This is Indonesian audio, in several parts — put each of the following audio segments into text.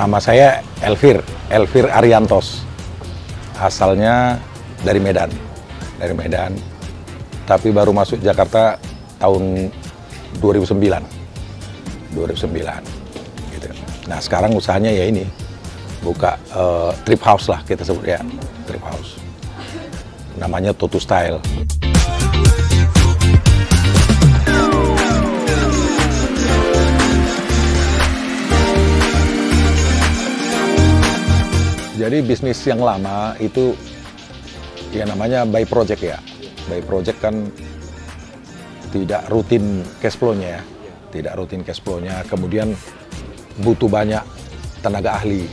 Nama saya Elvir Ariantos. Asalnya dari Medan. Tapi baru masuk Jakarta tahun 2009. Gitu. Nah, sekarang usahanya ya ini, buka trip house lah kita sebut ya, trip house. Namanya Toto Style. Jadi bisnis yang lama itu ya namanya by project ya. By project kan tidak rutin cash flow-nya ya. Tidak rutin cash flow-nya, kemudian butuh banyak tenaga ahli.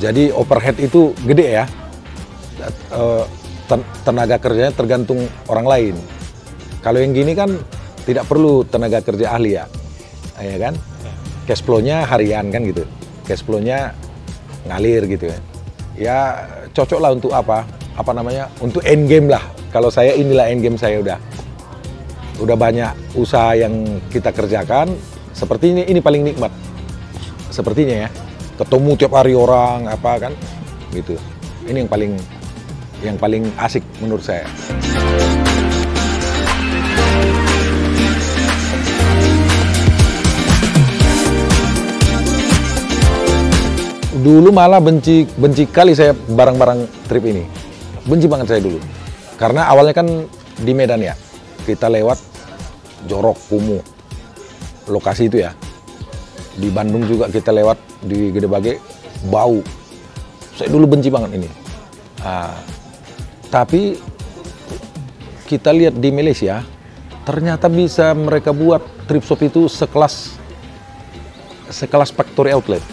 Jadi overhead itu gede ya. Tenaga kerjanya tergantung orang lain. Kalau yang gini kan tidak perlu tenaga kerja ahli ya. Ya kan? Cash flow-nya harian kan gitu, cash flow-nya ngalir gitu ya. Ya cocok lah untuk apa namanya, untuk end game lah. Kalau saya inilah end game saya udah banyak usaha yang kita kerjakan. Seperti ini paling nikmat, sepertinya ya. Ketemu tiap hari orang apa kan, gitu. Ini yang paling asik menurut saya. Dulu malah benci kali saya barang-barang trip ini. Benci banget saya dulu. Karena awalnya kan di Medan ya. Kita lewat Jorok, Kumuh. Lokasi itu ya. Di Bandung juga kita lewat di Gede Bage, bau. Saya dulu benci banget ini. Tapi kita lihat di Malaysia, ternyata bisa mereka buat trip shop itu sekelas factory outlet.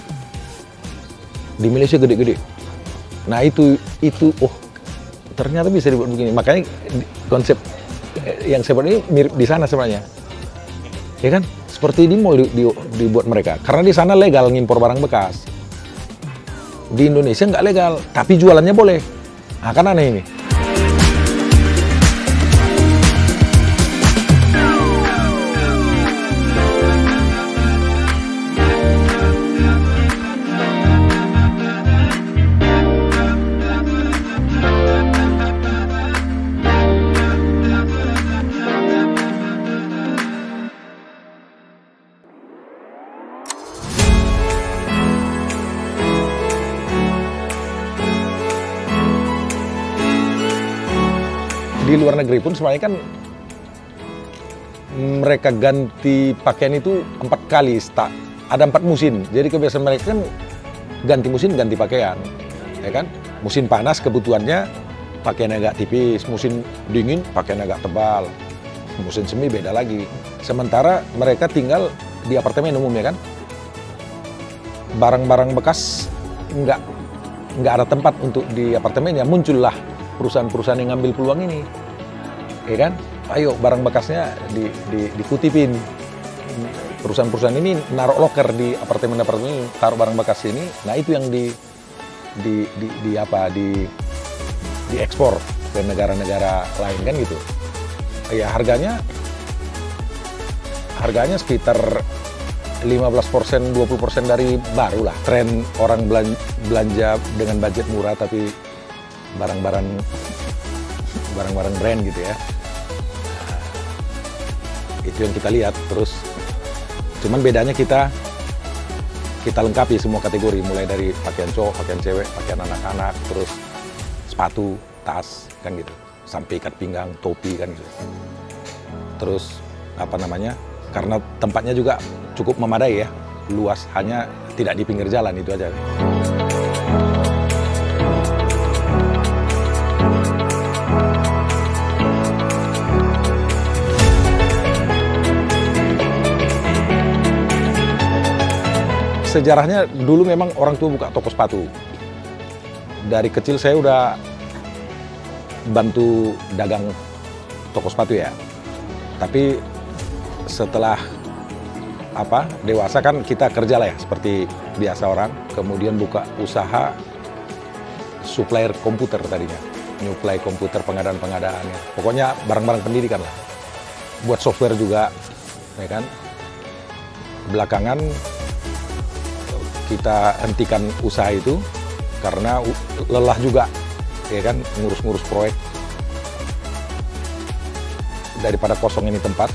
Di Malaysia gede-gede. Nah itu oh ternyata bisa dibuat begini. Makanya konsep yang saya buat ini mirip di sana sebenarnya. Ya kan? Seperti di mall dibuat mereka. Karena di sana legal ngimpor barang bekas. Di Indonesia nggak legal, tapi jualannya boleh. Nah kan aneh ini. Di luar negeri pun sebenarnya kan mereka ganti pakaian itu 4 kali, ada 4 musim. Jadi kebiasaan mereka kan ganti musim, ganti pakaian, ya kan? Musim panas kebutuhannya pakaian agak tipis, musim dingin pakaian agak tebal, musim semi beda lagi. Sementara mereka tinggal di apartemen umum ya kan? Barang-barang bekas nggak ada tempat untuk di apartemennya, muncullah perusahaan-perusahaan yang ngambil peluang ini, ya kan? Ayo barang bekasnya dikutipin. Perusahaan-perusahaan ini naruh loker di apartemen-apartemen ini, taruh barang bekas ini. Nah itu yang diekspor ke negara-negara lain kan gitu. Ya harganya sekitar 15%, 20% dari baru lah. Tren orang belanja dengan budget murah tapi barang-barang brand gitu ya. Itu yang kita lihat terus. Cuman bedanya kita lengkapi semua kategori, mulai dari pakaian cowok, pakaian cewek, pakaian anak-anak, terus sepatu, tas kan gitu, sampai ikat pinggang, topi kan gitu. Terus apa namanya? Karena tempatnya juga cukup memadai ya, luas, hanya tidak di pinggir jalan itu aja. Sejarahnya dulu memang orang tua buka toko sepatu. Dari kecil saya udah bantu dagang toko sepatu ya. Tapi setelah dewasa kan kita kerja lah ya seperti biasa orang. Kemudian buka usaha supplier komputer tadinya. Nyuplai komputer, pengadaan-pengadaannya. Pokoknya barang-barang pendidikan lah. Buat software juga, ya kan. belakangan kita hentikan usaha itu karena lelah juga, ya kan, ngurus-ngurus proyek. Daripada kosong ini tempat,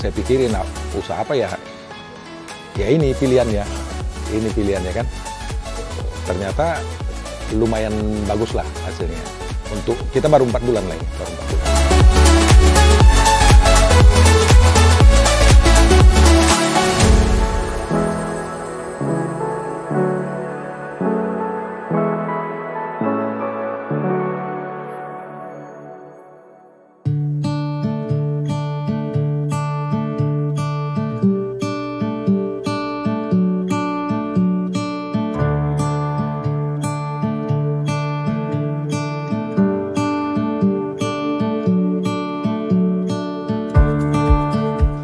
saya pikirin usaha apa ya? Ya ini pilihannya, kan. Ternyata lumayan bagus lah hasilnya. Untuk kita baru 4 bulan lah ini, baru 4 bulan.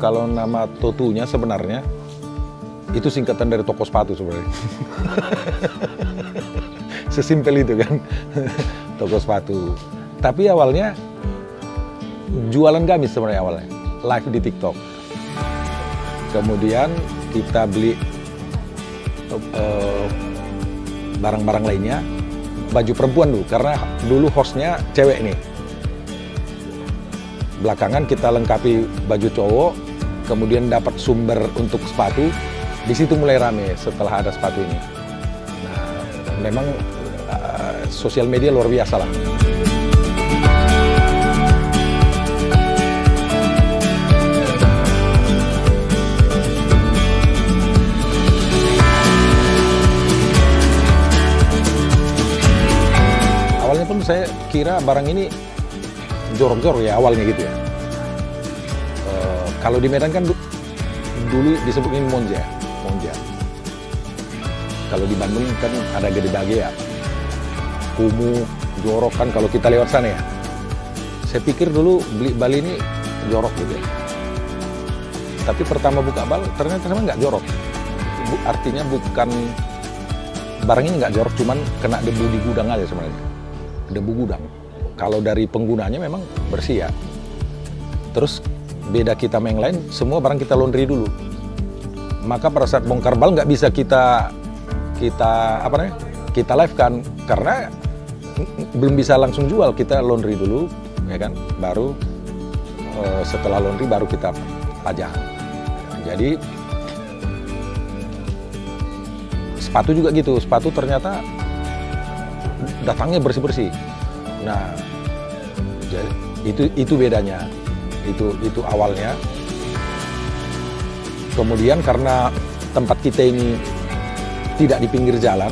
Kalau nama Totunya sebenarnya itu singkatan dari toko sepatu sebenarnya. Sesimpel itu kan, toko sepatu. Tapi awalnya jualan gamis sebenarnya awalnya, live di TikTok. Kemudian kita beli barang-barang lainnya, baju perempuan dulu, karena dulu hostnya cewek nih. Belakangan kita lengkapi baju cowok, kemudian dapat sumber untuk sepatu, di situ mulai rame setelah ada sepatu ini. Nah, memang sosial media luar biasa lah. Awalnya pun saya kira barang ini jorok-jorok ya awalnya gitu ya. Kalau di Medan kan dulu disebutin monja. Kalau di Bandung kan ada Gede Bage ya, kumuh, jorok kan kalau kita lewat sana ya. Saya pikir dulu beli Bali ini jorok gitu ya. Tapi pertama buka bal ternyata sama nggak jorok. Artinya bukan barang ini nggak jorok, cuman kena debu di gudang aja sebenarnya. Debu gudang. Kalau dari penggunanya memang bersih ya. Terus beda kita sama yang lain, semua barang kita laundry dulu. Maka pada saat bongkar bal nggak bisa kita live kan, karena belum bisa langsung jual. Kita laundry dulu, ya kan. Baru setelah laundry baru kita pajang. Jadi sepatu juga gitu. Sepatu ternyata datangnya bersih-bersih. Nah, jadi itu bedanya. Itu awalnya. Kemudian karena tempat kita ini tidak di pinggir jalan,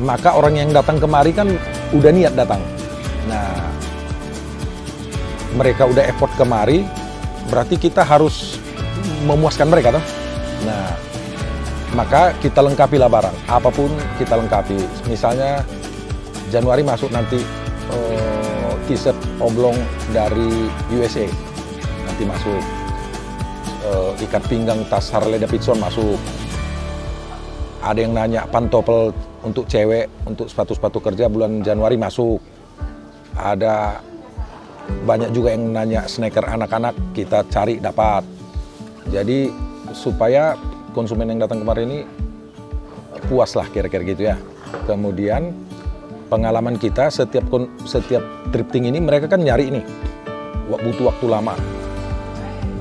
maka orang yang datang kemari kan udah niat datang. Nah, mereka udah effort kemari, berarti kita harus memuaskan mereka toh. Nah, maka kita lengkapilah barang, apapun kita lengkapi. Misalnya Januari masuk nanti t-shirt oblong dari USA nanti masuk, ikat pinggang tas Harley Davidson masuk. Ada yang nanya pantopel untuk cewek, untuk sepatu-sepatu kerja bulan Januari masuk. Ada banyak juga yang nanya sneaker anak-anak, kita cari dapat. Jadi supaya konsumen yang datang kemarin ini puas lah kira-kira gitu ya. Kemudian pengalaman kita setiap thrifting ini mereka kan nyari ini, butuh waktu lama.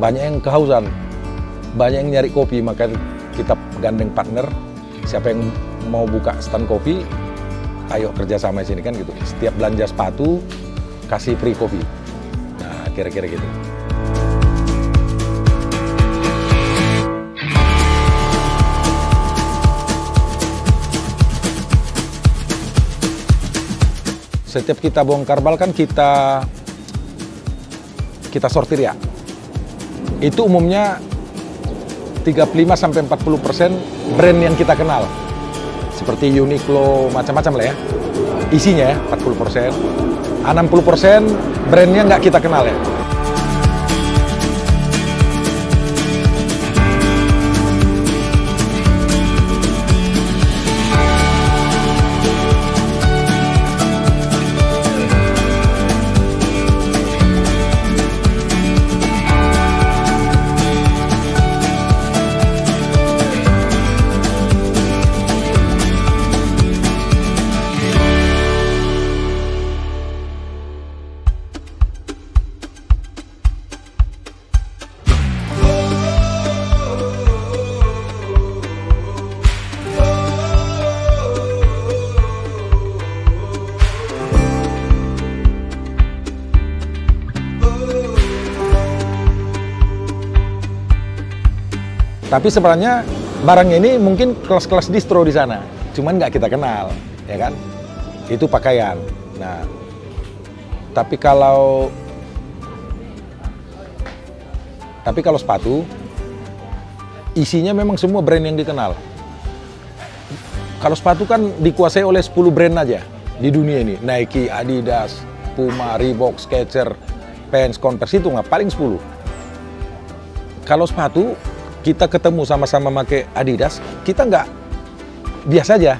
Banyak yang kehausan, banyak yang nyari kopi, maka kita gandeng partner. Siapa yang mau buka stand kopi, ayo kerja sama di sini kan gitu. Setiap belanja sepatu kasih free kopi. Nah, kira-kira gitu. Setiap kita bongkar bal kan kita sortir ya. Itu umumnya 35-40% brand yang kita kenal. Seperti Uniqlo, macam-macam lah ya. Isinya ya, 40%. 60% brandnya nggak kita kenal ya. Tapi sebenarnya barang ini mungkin kelas-kelas distro di sana, cuman nggak kita kenal, ya kan? Itu pakaian. Nah, tapi kalau sepatu, isinya memang semua brand yang dikenal. Kalau sepatu kan dikuasai oleh 10 brand aja di dunia ini. Nike, Adidas, Puma, Reebok, Skechers, Vans, Converse, itu nggak paling 10. Kalau sepatu, kita ketemu sama-sama pakai Adidas, kita nggak biasa aja.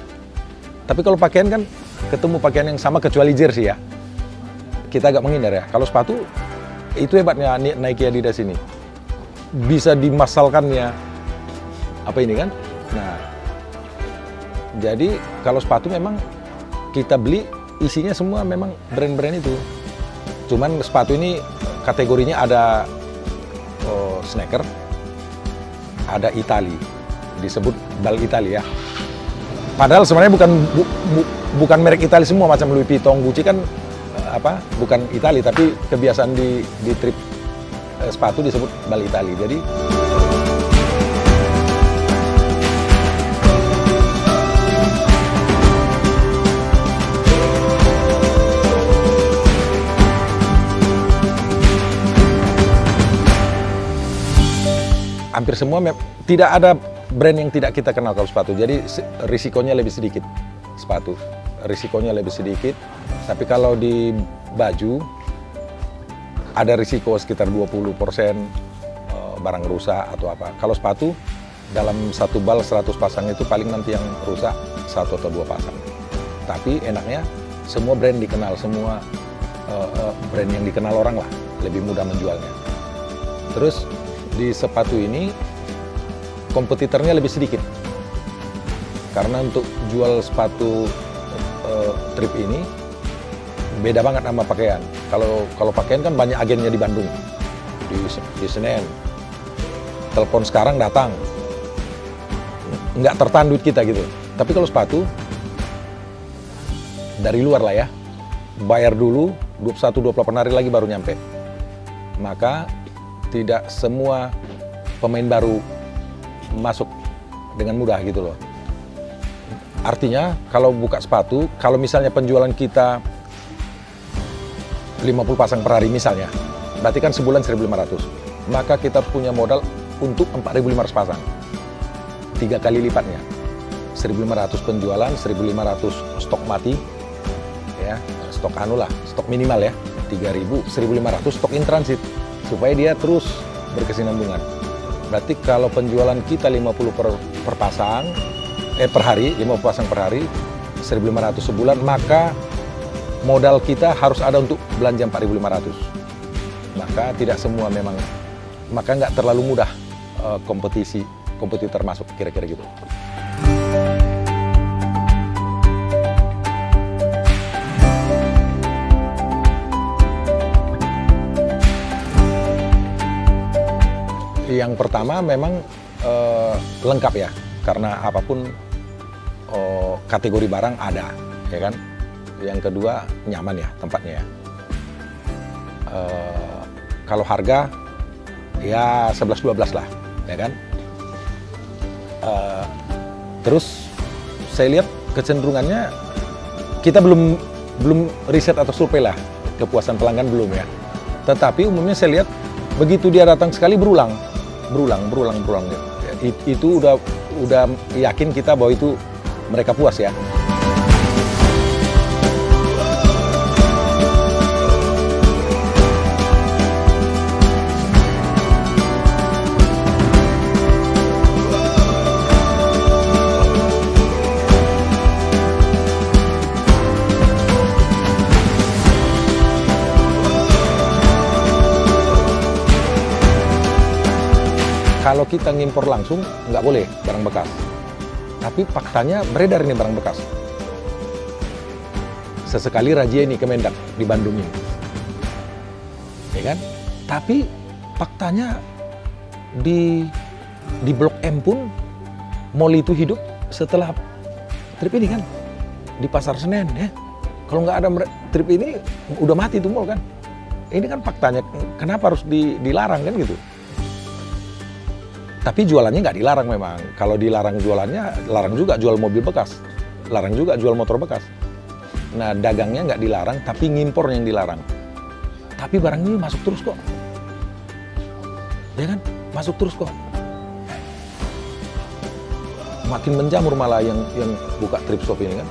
Tapi kalau pakaian kan ketemu pakaian yang sama kecuali jersey ya. Kita agak menghindar ya. Kalau sepatu, itu hebatnya Nike Adidas ini. Bisa dimasalkannya apa ini kan. Nah, jadi kalau sepatu memang kita beli isinya semua memang brand-brand itu. Cuman sepatu ini kategorinya ada sneaker, ada Itali, disebut bal Itali ya. Padahal sebenarnya bukan merek Itali semua, macam Louis Vuitton, Gucci kan bukan Itali, tapi kebiasaan di trip sepatu disebut bal Itali. Jadi hampir semua tidak ada brand yang tidak kita kenal kalau sepatu. Jadi risikonya lebih sedikit sepatu. Risikonya lebih sedikit. Tapi kalau di baju ada risiko sekitar 20% barang rusak atau apa. Kalau sepatu dalam satu bal 100 pasang itu paling nanti yang rusak 1 atau 2 pasang. Tapi enaknya semua brand dikenal, semua brand yang dikenal orang lah, lebih mudah menjualnya. Terus di sepatu ini kompetitornya lebih sedikit karena untuk jual sepatu trip ini beda banget sama pakaian. Kalau pakaian kan banyak agennya di Bandung, di Senen. Telepon sekarang datang, nggak tertahan duit kita gitu. Tapi kalau sepatu dari luar lah ya, bayar dulu 21-28 hari lagi baru nyampe. Maka tidak semua pemain baru masuk dengan mudah gitu loh. Artinya kalau buka sepatu, kalau misalnya penjualan kita 50 pasang per hari misalnya, berarti kan sebulan 1.500. Maka kita punya modal untuk 4.500 pasang. 3 kali lipatnya. 1.500 penjualan, 1.500 stok mati, ya, stok stok minimal ya, 3.000, 1.500 stok in transit. Supaya dia terus berkesinambungan. Berarti kalau penjualan kita 50 per pasang, per hari, 50 pasang per hari, 1.500 sebulan, maka modal kita harus ada untuk belanja 4.500. Maka tidak semua memang, maka nggak terlalu mudah kompetitor masuk, kira-kira gitu. Yang pertama memang lengkap ya, karena apapun kategori barang ada, ya kan. Yang kedua nyaman ya tempatnya ya. Kalau harga ya 11-12 lah, ya kan. Terus saya lihat kecenderungannya kita belum riset atau survei lah kepuasan pelanggan belum ya. Tetapi umumnya saya lihat begitu dia datang sekali berulang. Itu udah yakin kita bahwa itu mereka puas ya. Kalau kita ngimpor langsung, nggak boleh barang bekas. Tapi faktanya beredar ini barang bekas. Sesekali razia ini Kemendak di Bandung ini. Ya kan? Tapi faktanya di Blok M pun mall itu hidup setelah trip ini kan. Di Pasar Senen ya. Kalau nggak ada trip ini, udah mati tuh mall kan. Ini kan faktanya, kenapa harus dilarang kan gitu. Tapi jualannya nggak dilarang memang. Kalau dilarang jualannya, larang juga jual mobil bekas. Larang juga jual motor bekas. Nah, dagangnya nggak dilarang, tapi ngimpor yang dilarang. Tapi barang ini masuk terus kok. Ya kan? Masuk terus kok. Makin menjamur malah yang buka thrift shop ini kan.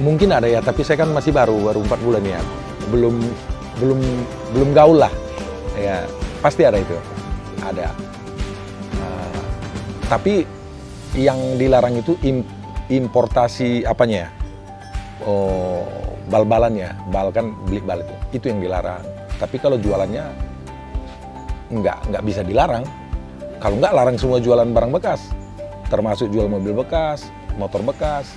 Mungkin ada ya, tapi saya kan masih baru 4 bulan ya, belum gaul lah, ya pasti ada itu, ada. Tapi yang dilarang itu importasi apanya ya, bal-balannya, bal kan beli bal itu yang dilarang. Tapi kalau jualannya nggak bisa dilarang. Kalau nggak larang semua jualan barang bekas, termasuk jual mobil bekas, motor bekas,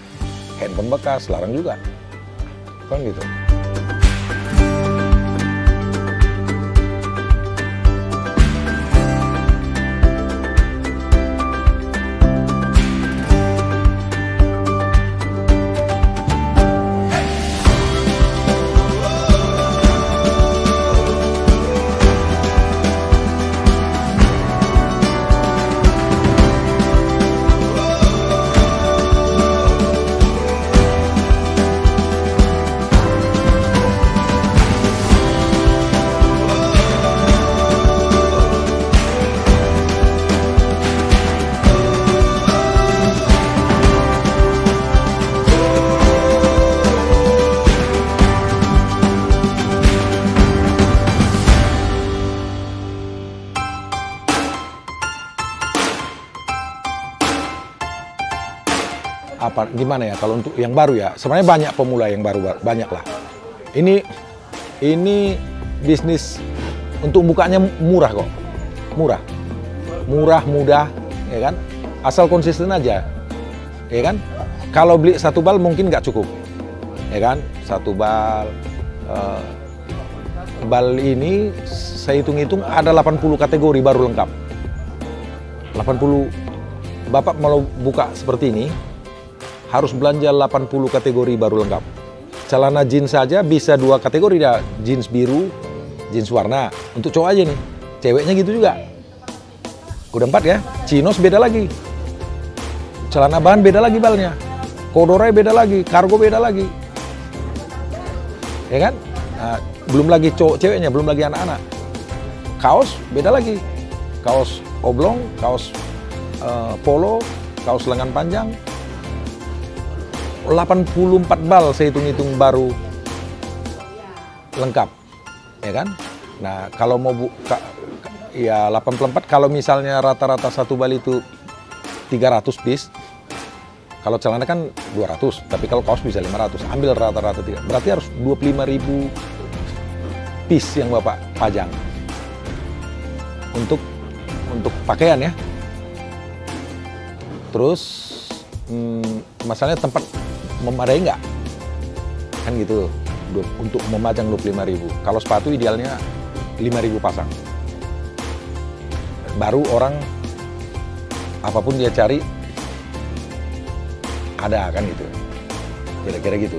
handphone bekas, larang juga. Kan gitu. Gimana ya kalau untuk yang baru ya, sebenarnya banyak pemula yang baru, banyak lah. Ini bisnis untuk bukanya murah kok, murah, mudah, ya kan? Asal konsisten aja, ya kan? Kalau beli satu bal mungkin nggak cukup, ya kan? Satu bal, bal ini saya hitung-hitung ada 80 kategori baru lengkap. 80, Bapak mau buka seperti ini, harus belanja 80 kategori baru lengkap. Celana jeans saja bisa 2 kategori dah, jeans biru, jeans warna. Untuk cowok aja nih, ceweknya gitu juga. Udah 4 ya, chinos beda lagi. Celana bahan beda lagi balnya. Corduroy beda lagi, cargo beda lagi. Ya kan? Nah, belum lagi cowok ceweknya, belum lagi anak-anak. Kaos beda lagi. Kaos oblong, kaos polo, kaos lengan panjang. 84 bal saya hitung-hitung baru lengkap, ya kan? Nah, kalau mau buka ya 84, kalau misalnya rata-rata satu bal itu 300 piece, kalau celana kan 200, tapi kalau kaos bisa 500, ambil rata-rata 3, berarti harus 25.000 piece yang Bapak pajang untuk pakaian ya. Terus masalahnya tempat memadai nggak? Kan gitu, untuk memajang 25.000. Kalau sepatu idealnya 5.000 pasang. Baru orang, apapun dia cari, ada kan gitu. Kira-kira gitu.